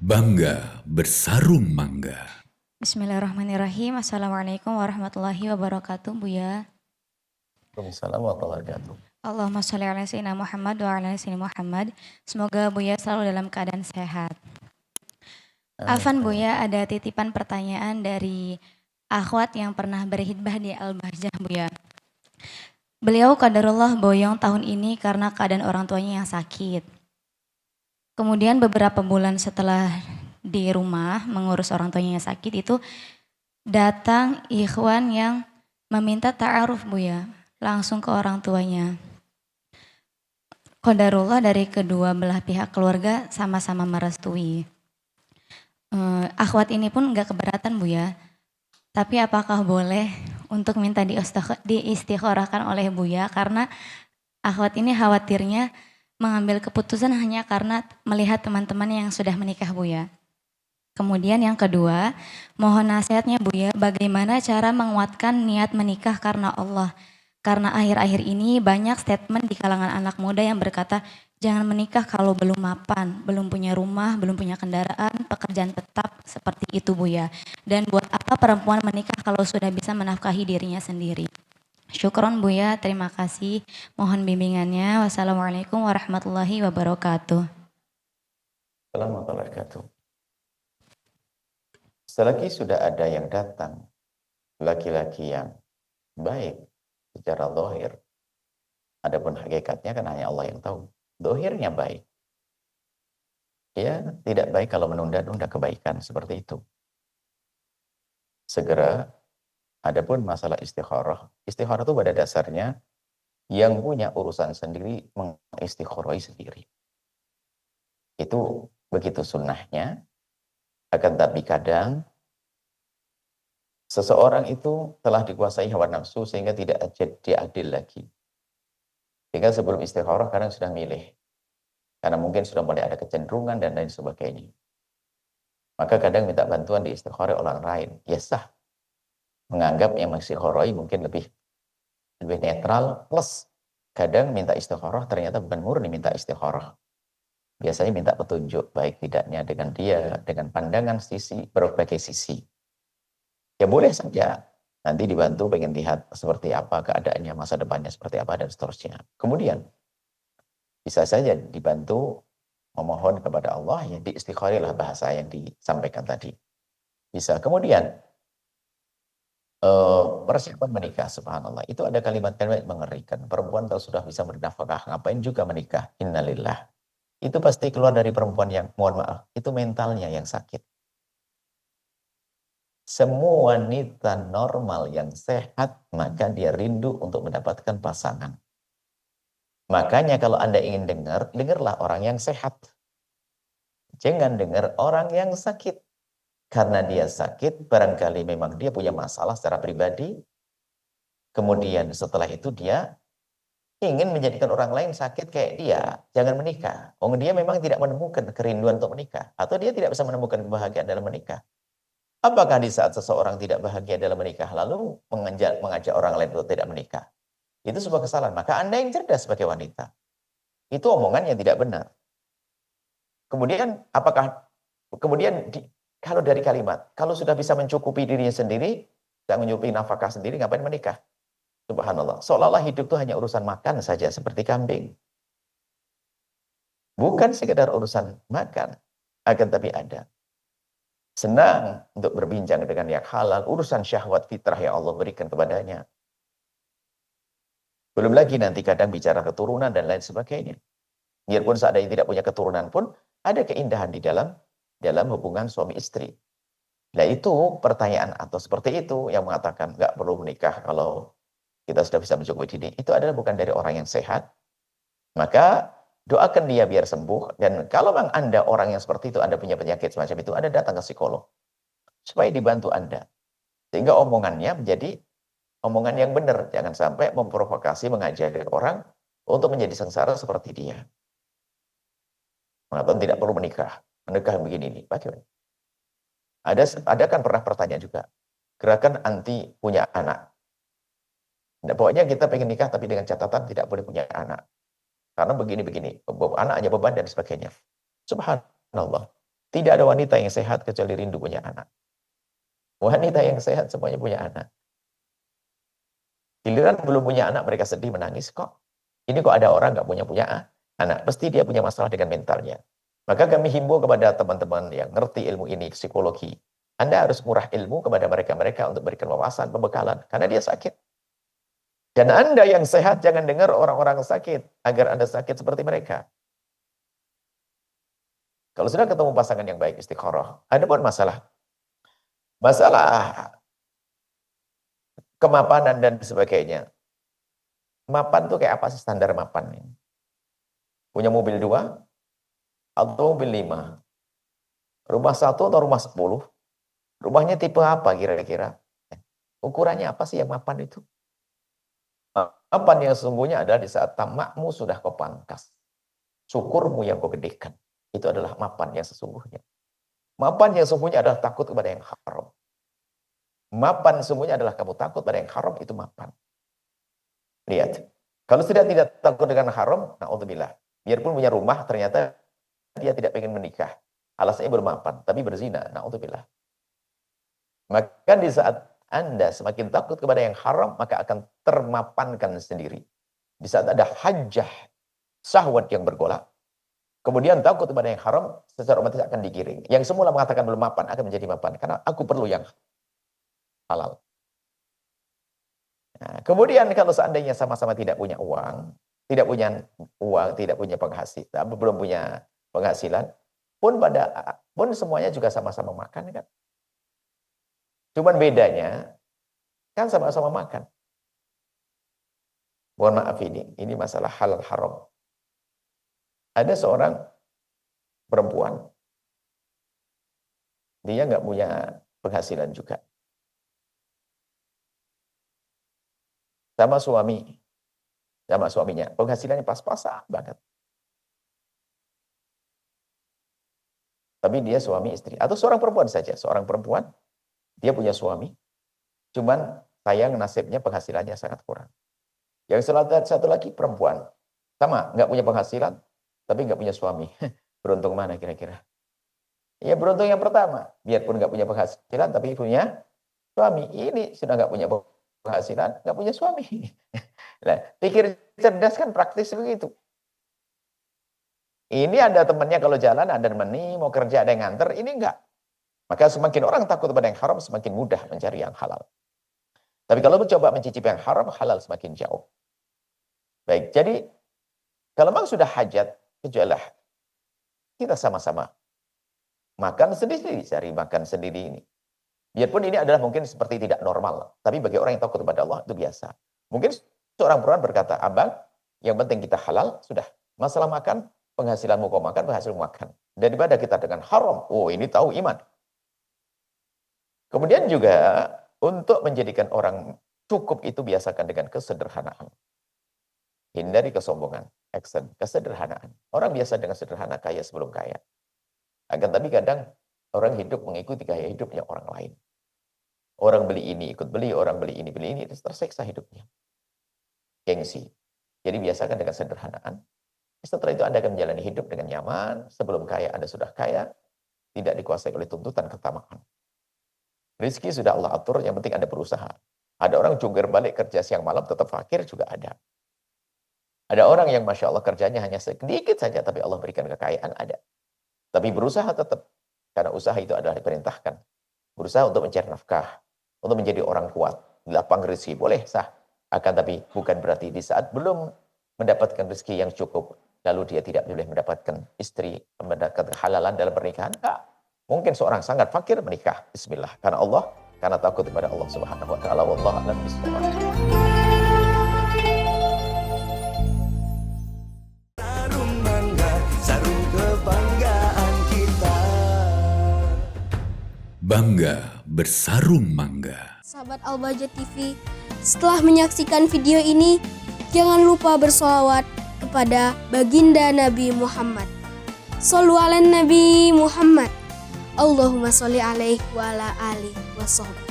Bangga bersarung mangga. Bismillahirrahmanirrahim. Assalamualaikum warahmatullahi wabarakatuh, Buya. Waalaikumsalam warahmatullahi wabarakatuh. Allahumma sholli ala sayyidina Muhammad wa ala ali sayyidina Muhammad. Semoga Buya selalu dalam keadaan sehat. Afan Buya, ada titipan pertanyaan dari akhwat yang pernah berkhidmah di Al-Bahjah, Buya. Beliau qadarullah boyong tahun ini karena keadaan orang tuanya yang sakit. Kemudian beberapa bulan setelah di rumah mengurus orang tuanya yang sakit itu datang ikhwan yang meminta ta'aruf, Buya, langsung ke orang tuanya. Qadarullah dari kedua belah pihak keluarga sama-sama merestui. Akhwat ini pun enggak keberatan, Buya. Tapi apakah boleh untuk minta diistikharahkan oleh Buya, karena akhwat ini khawatirnya mengambil keputusan hanya karena melihat teman-teman yang sudah menikah, Buya. Kemudian yang kedua, mohon nasihatnya Buya, bagaimana cara menguatkan niat menikah karena Allah. Karena akhir-akhir ini banyak statement di kalangan anak muda yang berkata, jangan menikah kalau belum mapan, belum punya rumah, belum punya kendaraan, pekerjaan tetap, seperti itu, Buya. Dan buat apa perempuan menikah kalau sudah bisa menafkahi dirinya sendiri. Syukron, Buya, terima kasih. Mohon bimbingannya. Wassalamualaikum warahmatullahi wabarakatuh. Assalamualaikum warahmatullahi wabarakatuh. Selagi sudah ada yang datang, laki-laki yang baik secara zahir, adapun hakikatnya kan hanya Allah yang tahu. Zahirnya baik. Ya, tidak baik kalau menunda-nunda kebaikan seperti itu. Segera, adapun masalah istikharah. Istikharah itu pada dasarnya yang punya urusan sendiri mengistikharahi sendiri. Itu begitu sunnahnya. Akan tapi kadang seseorang itu telah dikuasai hawa nafsu sehingga tidak jadi adil lagi. Sehingga sebelum istikharah kadang sudah milih. Karena mungkin sudah mulai ada kecenderungan dan lain sebagainya. Maka kadang minta bantuan di istikharah orang lain. Ya sah. Menganggap yang mengistikharahi mungkin lebih netral. Plus kadang minta istikharah ternyata bukan murni minta istikharah. Biasanya minta petunjuk baik tidaknya dengan dia, dengan pandangan sisi, berbagai sisi. Ya boleh saja. Nanti dibantu pengen lihat seperti apa keadaannya, masa depannya seperti apa, dan seterusnya. Kemudian, bisa saja dibantu memohon kepada Allah, yang diistikharilah bahasa yang disampaikan tadi. Bisa. Kemudian, persiapan menikah, subhanallah. Itu ada kalimat-kalimat mengerikan. Perempuan kalau sudah bisa bernafkah, ngapain juga menikah? Innalillah. Itu pasti keluar dari perempuan yang, mohon maaf, itu mentalnya yang sakit. Semua wanita normal yang sehat, maka dia rindu untuk mendapatkan pasangan. Makanya kalau Anda ingin dengar, dengarlah orang yang sehat. Jangan dengar orang yang sakit. Karena dia sakit, barangkali memang dia punya masalah secara pribadi. Kemudian setelah itu dia ingin menjadikan orang lain sakit kayak dia. Jangan menikah. Oh, dia memang tidak menemukan kerinduan untuk menikah. Atau dia tidak bisa menemukan kebahagiaan dalam menikah. Apakah di saat seseorang tidak bahagia dalam menikah, lalu mengajak orang lain untuk tidak menikah? Itu sebuah kesalahan. Maka Anda yang cerdas sebagai wanita. Itu omongan yang tidak benar. Kemudian, kalau dari kalimat, kalau sudah bisa mencukupi dirinya sendiri, tidak mencukupi nafkah sendiri, ngapain menikah? Subhanallah. Seolah-olah hidup itu hanya urusan makan saja, seperti kambing. Bukan sekedar urusan makan, akan tapi ada. Senang untuk berbincang dengan yang halal, urusan syahwat fitrah yang Allah berikan kepadanya. Belum lagi nanti kadang bicara keturunan dan lain sebagainya. Biarpun seandainya tidak punya keturunan pun, ada keindahan di dalam hubungan suami istri. Nah itu pertanyaan atau seperti itu yang mengatakan nggak perlu menikah kalau kita sudah bisa mencukupi diri. Itu adalah bukan dari orang yang sehat. Maka doakan dia biar sembuh. Dan kalau memang Anda orang yang seperti itu, Anda punya penyakit semacam itu, Anda datang ke psikolog. Supaya dibantu Anda. Sehingga omongannya menjadi omongan yang benar. Jangan sampai memprovokasi, mengajari orang untuk menjadi sengsara seperti dia. Mengatakan tidak perlu menikah. Menikah begini ini. Bagaimana? Ada kan pernah pertanyaan juga. Gerakan anti punya anak. Nah, pokoknya kita pengen nikah tapi dengan catatan tidak boleh punya anak. Karena begini-begini. Anak hanya beban dan sebagainya. Subhanallah. Tidak ada wanita yang sehat kecuali rindu punya anak. Wanita yang sehat semuanya punya anak. Giliran belum punya anak mereka sedih menangis kok. Ini kok ada orang nggak punya anak. Pasti dia punya masalah dengan mentalnya. Maka kami himbau kepada teman-teman yang ngerti ilmu ini, psikologi. Anda harus murah ilmu kepada mereka-mereka untuk berikan wawasan, pembekalan. Karena dia sakit. Dan Anda yang sehat jangan dengar orang-orang sakit. Agar Anda sakit seperti mereka. Kalau sudah ketemu pasangan yang baik istikharah, ada pun masalah kemapanan dan sebagainya. Mapan tuh kayak apa sih standar mapan? Punya mobil 2 atau mobil 5? Rumah 1 atau rumah 10? Rumahnya tipe apa kira-kira? Ukurannya apa sih yang mapan itu? Mapan yang sesungguhnya adalah di saat tamakmu sudah kau pangkas. Syukurmu yang kau gedekan. Itu adalah mapan yang sesungguhnya. Mapan yang sesungguhnya adalah takut kepada yang haram. Mapan sesungguhnya adalah kamu takut pada yang haram, itu mapan. Lihat. Kalau sudah tidak takut dengan haram, na'udzubillah. Biarpun punya rumah, ternyata dia tidak ingin menikah. Alasannya bermapan, tapi berzina, na'udzubillah. Maka di saat Anda semakin takut kepada yang haram, maka akan termapankan sendiri. Di saat ada hajah, syahwat yang bergolak, kemudian takut kepada yang haram, secara otomatis akan digiring. Yang semula mengatakan belum mapan, akan menjadi mapan. Karena aku perlu yang halal. Nah, kemudian kalau seandainya sama-sama tidak punya uang, tidak punya penghasilan, belum punya penghasilan, pun semuanya juga sama-sama makan kan. Cuman bedanya kan sama-sama makan. Mohon maaf ini masalah halal haram. Ada seorang perempuan, dia nggak punya penghasilan juga. Sama suaminya, penghasilannya pas-pasan banget. Tapi dia suami istri. Atau seorang perempuan saja, seorang perempuan, dia punya suami, cuman sayang nasibnya penghasilannya sangat kurang. Yang satu lagi perempuan, sama, nggak punya penghasilan, tapi nggak punya suami. Beruntung mana kira-kira? Ya beruntung yang pertama. Biarpun nggak punya penghasilan, tapi punya suami. Ini sudah nggak punya penghasilan, nggak punya suami. Nah, pikir cerdas kan praktis begitu. Ini ada temannya kalau jalan, ada temannya mau kerja, ada yang nganter. Ini enggak. Maka semakin orang takut pada yang haram, semakin mudah mencari yang halal. Tapi kalau mencoba mencicipi yang haram, halal semakin jauh. Baik, jadi kalau memang sudah hajat, kejualah. Kita sama-sama makan sendiri, cari makan sendiri ini. Biarpun ini adalah mungkin seperti tidak normal. Tapi bagi orang yang takut kepada Allah, itu biasa. Mungkin seorang perempuan berkata, abang, yang penting kita halal, sudah. Masalah makan, penghasilanmu kau makan, penghasilanmu makan. Daripada kita dengan haram, oh ini tahu iman. Kemudian juga, untuk menjadikan orang cukup itu biasakan dengan kesederhanaan. Hindari kesombongan, action, kesederhanaan. Orang biasa dengan sederhana, kaya sebelum kaya. Akan tapi kadang orang hidup mengikuti gaya hidupnya orang lain. Orang beli ini, ikut beli, orang beli ini, terseksa hidupnya. Gengsi. Jadi biasakan dengan sederhanaan. Setelah itu Anda akan menjalani hidup dengan nyaman. Sebelum kaya, Anda sudah kaya. Tidak dikuasai oleh tuntutan ketamaan. Rizki sudah Allah atur, yang penting Anda berusaha. Ada orang jungkir balik kerja siang malam, tetap fakir juga ada. Ada orang yang Masya Allah kerjanya hanya sedikit saja, tapi Allah berikan kekayaan, ada. Tapi berusaha tetap. Karena usaha itu adalah diperintahkan. Berusaha untuk mencari nafkah. Untuk menjadi orang kuat. Lapang rezeki, boleh sah. Akan tapi bukan berarti di saat belum mendapatkan rezeki yang cukup, lalu dia tidak boleh mendapatkan istri, mendapatkan halalan dalam pernikahan. Enggak. Mungkin seorang sangat fakir menikah. Bismillah. Karena Allah, karena takut kepada Allah Subhanahu wa taala. Wallahu a'lam bishawab. Bangga bersarung mangga. Sahabat Al-Bahjah TV, setelah menyaksikan video ini, jangan lupa bersolawat kepada baginda Nabi Muhammad. Shollu ala Nabi Muhammad. Allahumma sholli alaihi wa ala alihi wa sahbihi.